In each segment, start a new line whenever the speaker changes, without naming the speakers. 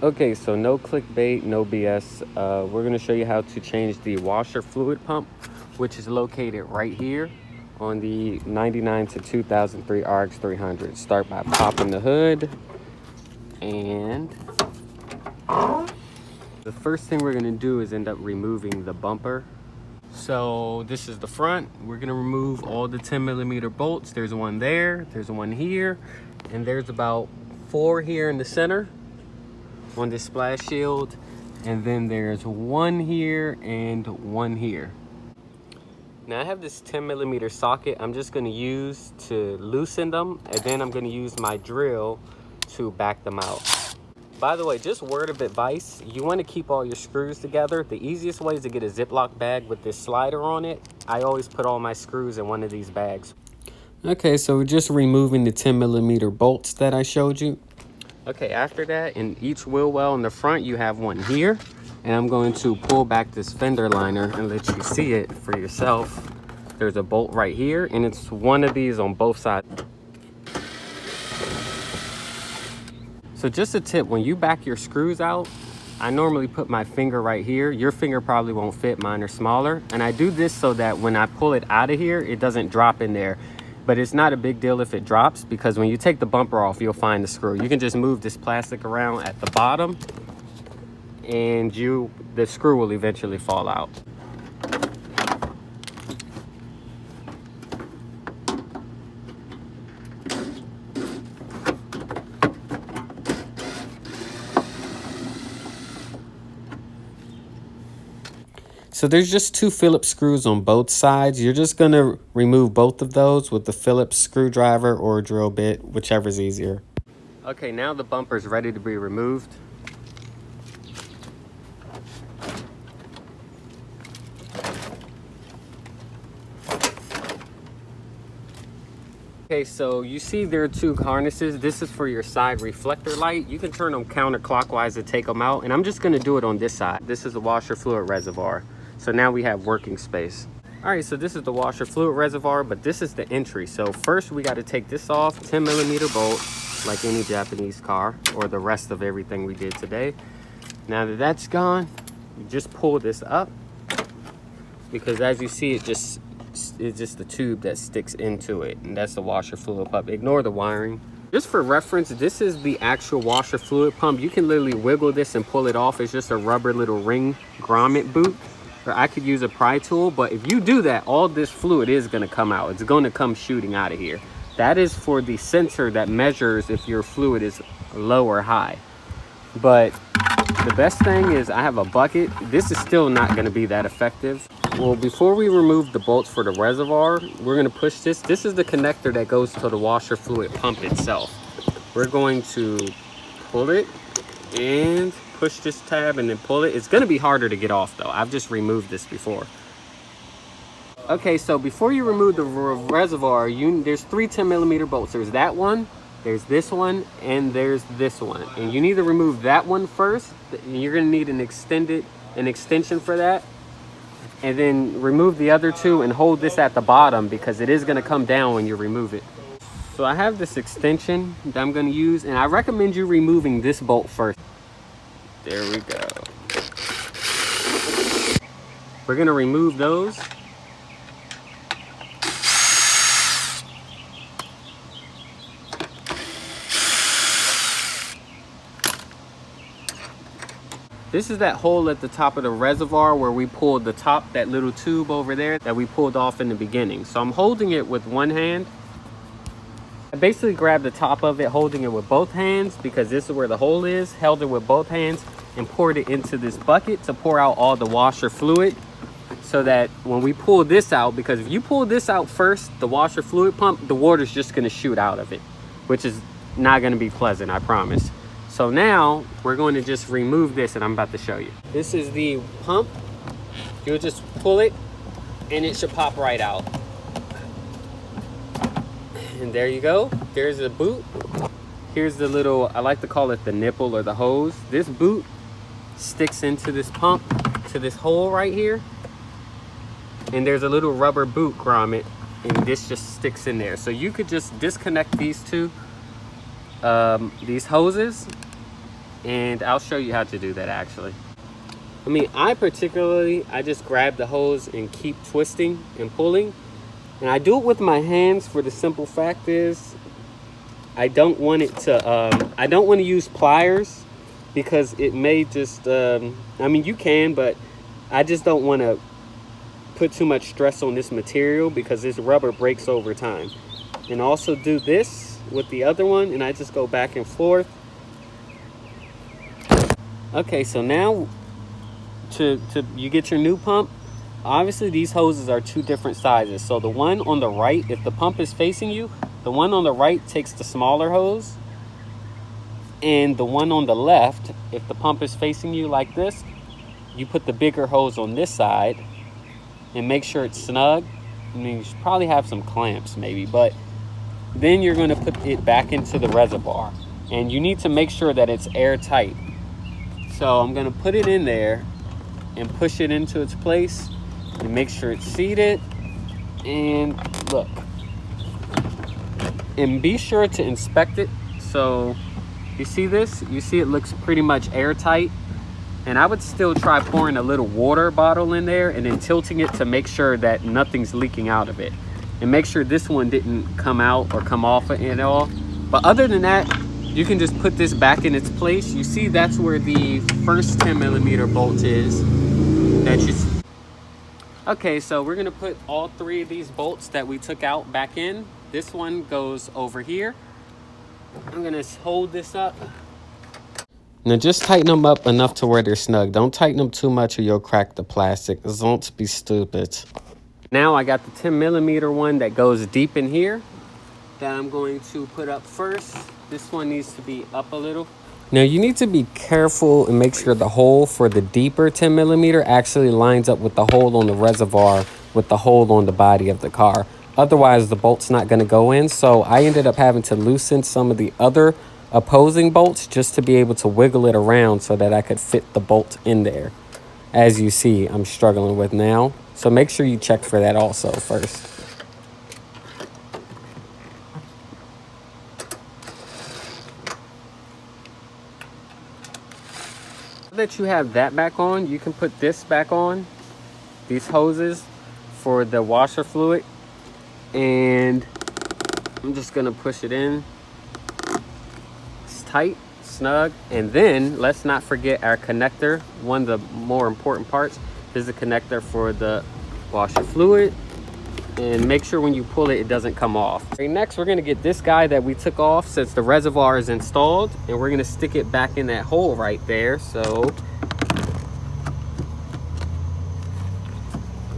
Okay, so no clickbait, no BS. We're gonna show you how to change the washer fluid pump, which is located right here on the 99 to 2003 RX300. Start by popping the hood, and the first thing we're gonna do is end up removing the bumper. So this is the front. We're gonna remove all the 10mm bolts. There's one there, there's one here, and there's about 4 here in the center on this splash shield, and then there's one here and one here. Now I have this 10mm socket I'm just going to use to loosen them, and then I'm going to use my drill to back them out. By the way, just word of advice, you want to keep all your screws together. The easiest way is to get a Ziploc bag with this slider on it. I always put all my screws in one of these bags. Okay, so we're just removing the 10mm bolts that I showed you. Okay, after that, in each wheel well in the front, you have one here. And I'm going to pull back this fender liner and let you see it for yourself. There's a bolt right here, and it's one of these on both sides. So just a tip, when you back your screws out, I normally put my finger right here. Your finger probably won't fit, mine are smaller. And I do this so that when I pull it out of here, it doesn't drop in there. But it's not a big deal if it drops, because when you take the bumper off, you'll find the screw. You can just move this plastic around at the bottom, and the screw will eventually fall out. So there's just 2 Phillips screws on both sides. You're just going to remove both of those with the Phillips screwdriver or drill bit, whichever's easier. Okay, now the bumper's ready to be removed. Okay, so you see there are 2 harnesses. This is for your side reflector light. You can turn them counterclockwise to take them out, and I'm just going to do it on this side. This is a washer fluid reservoir. So now we have working space. All right, so this is the washer fluid reservoir, but this is the entry. So first we got to take this off, 10mm bolt, like any Japanese car, or the rest of everything we did today. Now that that's gone, you just pull this up, because as you see, it's just the tube that sticks into it, and that's the washer fluid pump. Ignore the wiring. Just for reference, this is the actual washer fluid pump. You can literally wiggle this and pull it off. It's just a rubber little ring grommet boot. Or I could use a pry tool, but if you do that, all this fluid is going to come out. It's going to come shooting out of here. That is for the sensor that measures if your fluid is low or high. But the best thing is I have a bucket. This is still not going to be that effective. Well, before we remove the bolts for the reservoir, we're going to push this. This is the connector that goes to the washer fluid pump itself. We're going to pull it and push this tab and then pull it. It's going to be harder to get off though. I've just removed this before. Okay, so before you remove the reservoir, there's 3 10mm bolts. There's that one, there's this one, and there's this one. And you need to remove that one first. You're going to need an extension for that. And then remove the other 2 and hold this at the bottom, because it is going to come down when you remove it. So I have this extension that I'm going to use, and I recommend you removing this bolt first. There we go. We're going to remove those. This is that hole at the top of the reservoir where we pulled the top, that little tube over there that we pulled off in the beginning. So I'm holding it with one hand. I basically grabbed the top of it, holding it with both hands, because this is where the hole is. Held it with both hands and poured it into this bucket to pour out all the washer fluid, so that when we pull this out, because if you pull this out first, the washer fluid pump, the water's just going to shoot out of it, which is not going to be pleasant, I promise. So now we're going to just remove this, and I'm about to show you. This is the pump. You'll just pull it and it should pop right out. And there you go. There's the boot. Here's the little, I like to call it the nipple or the hose. This boot sticks into this pump, to this hole right here. And there's a little rubber boot grommet, and this just sticks in there. So you could just disconnect these 2 these hoses, And I'll show you how to do that actually. I mean, I just grab the hose and keep twisting and pulling. And I do it with my hands for the simple fact is I don't want to use pliers because it may just, I mean, you can, but I just don't want to put too much stress on this material because this rubber breaks over time. And also do this with the other one, and I just go back and forth. Okay, so now you get your new pump. Obviously these hoses are two different sizes. So the one on the right, if the pump is facing you, the one on the right takes the smaller hose, and the one on the left, if the pump is facing you like this, you put the bigger hose on this side and make sure it's snug. I mean, you should probably have some clamps maybe, but then you're going to put it back into the reservoir, and you need to make sure that it's airtight. So I'm going to put it in there and push it into its place and make sure it's seated. And look, and be sure to inspect it. So you see this? You see it looks pretty much airtight. And I would still try pouring a little water bottle in there and then tilting it to make sure that nothing's leaking out of it. And make sure this one didn't come out or come off at all. But other than that, you can just put this back in its place. You see that's where the first 10mm bolt is that you see. Okay, so we're gonna put all three of these bolts that we took out back in. This one goes over here. I'm gonna hold this up. Now just tighten them up enough to where they're snug. Don't tighten them too much or you'll crack the plastic. Don't be stupid. Now I got the 10mm one that goes deep in here that I'm going to put up first. This one needs to be up a little. Now you need to be careful and make sure the hole for the deeper 10mm actually lines up with the hole on the reservoir with the hole on the body of the car. Otherwise the bolt's not going to go in. So I ended up having to loosen some of the other opposing bolts just to be able to wiggle it around so that I could fit the bolt in there. As you see, I'm struggling with now. So make sure you check for that also first. Now that you have that back on, you can put this back on, these hoses for the washer fluid. And I'm just gonna push it in. It's tight, snug. And then let's not forget our connector. One of the more important parts is the connector for the washer fluid. And make sure when you pull it, it doesn't come off. Okay, next, we're gonna get this guy that we took off since the reservoir is installed, and we're gonna stick it back in that hole right there. So,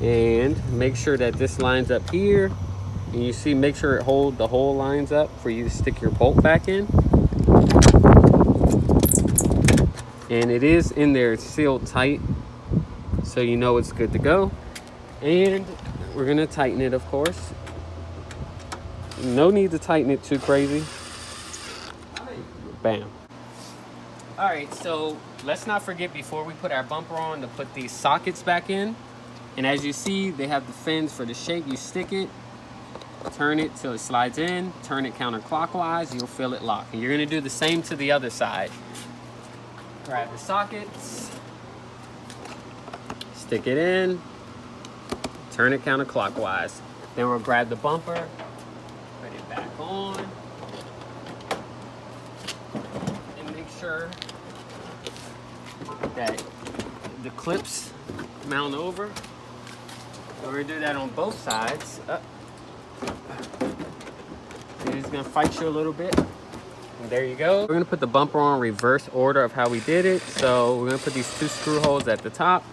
and make sure that this lines up here. And you see, make sure the hole lines up for you to stick your bolt back in. And it is in there, it's sealed tight, so you know it's good to go. And we're gonna tighten it, of course. No need to tighten it too crazy. Bam. All right, so let's not forget before we put our bumper on to put these sockets back in. And as you see, they have the fins for the shape. You stick it, turn it till it slides in, turn it counterclockwise, you'll feel it lock. And you're gonna do the same to the other side. Grab the sockets, stick it in, turn it counterclockwise. Then we'll grab the bumper, put it back on, and make sure that the clips mount over. So we're gonna do that on both sides. It's gonna fight you a little bit. And there you go. We're gonna put the bumper on reverse order of how we did it. So we're gonna put these two screw holes at the top.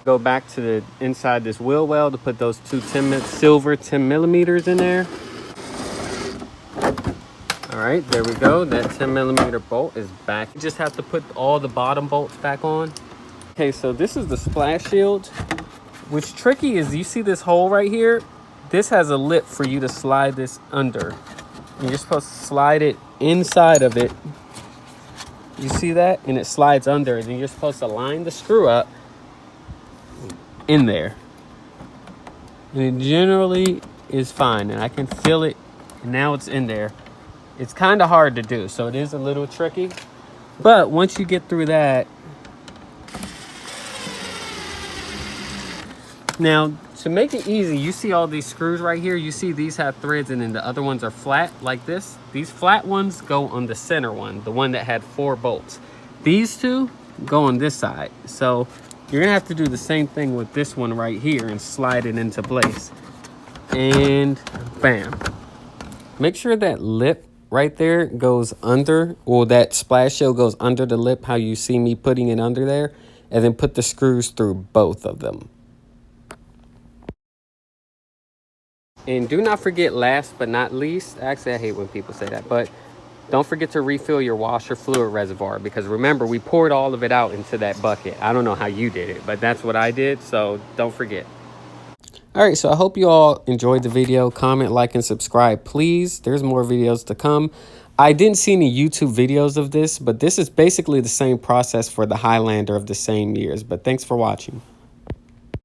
Go back to the inside this wheel well to put those two silver 10mm in there. All right, there we go. That 10mm bolt is back. You just have to put all the bottom bolts back on. Okay, so this is the splash shield. What's tricky is you see this hole right here? This has a lip for you to slide this under. And you're supposed to slide it inside of it. You see that? And it slides under. And then you're supposed to line the screw up in there. And it generally is fine. And I can feel it. And now it's in there. It's kind of hard to do, so it is a little tricky. But once you get through that, now to make it easy, you see all these screws right here. You see these have threads and then the other ones are flat like this. These flat ones go on the center one, the one that had 4 bolts. These two go on this side. So you're gonna have to do the same thing with this one right here and slide it into place. And bam. Make sure that lip right there goes under, or that splash shield goes under the lip, how you see me putting it under there, and then put the screws through both of them. And do not forget, last but not least, actually I hate when people say that, but don't forget to refill your washer fluid reservoir, because remember, we poured all of it out into that bucket. I don't know how you did it, but that's what I did, so don't forget. All right, so I hope you all enjoyed the video. Comment, like, and subscribe, please. There's more videos to come. I didn't see any YouTube videos of this, but this is basically the same process for the Highlander of the same years. But thanks for watching.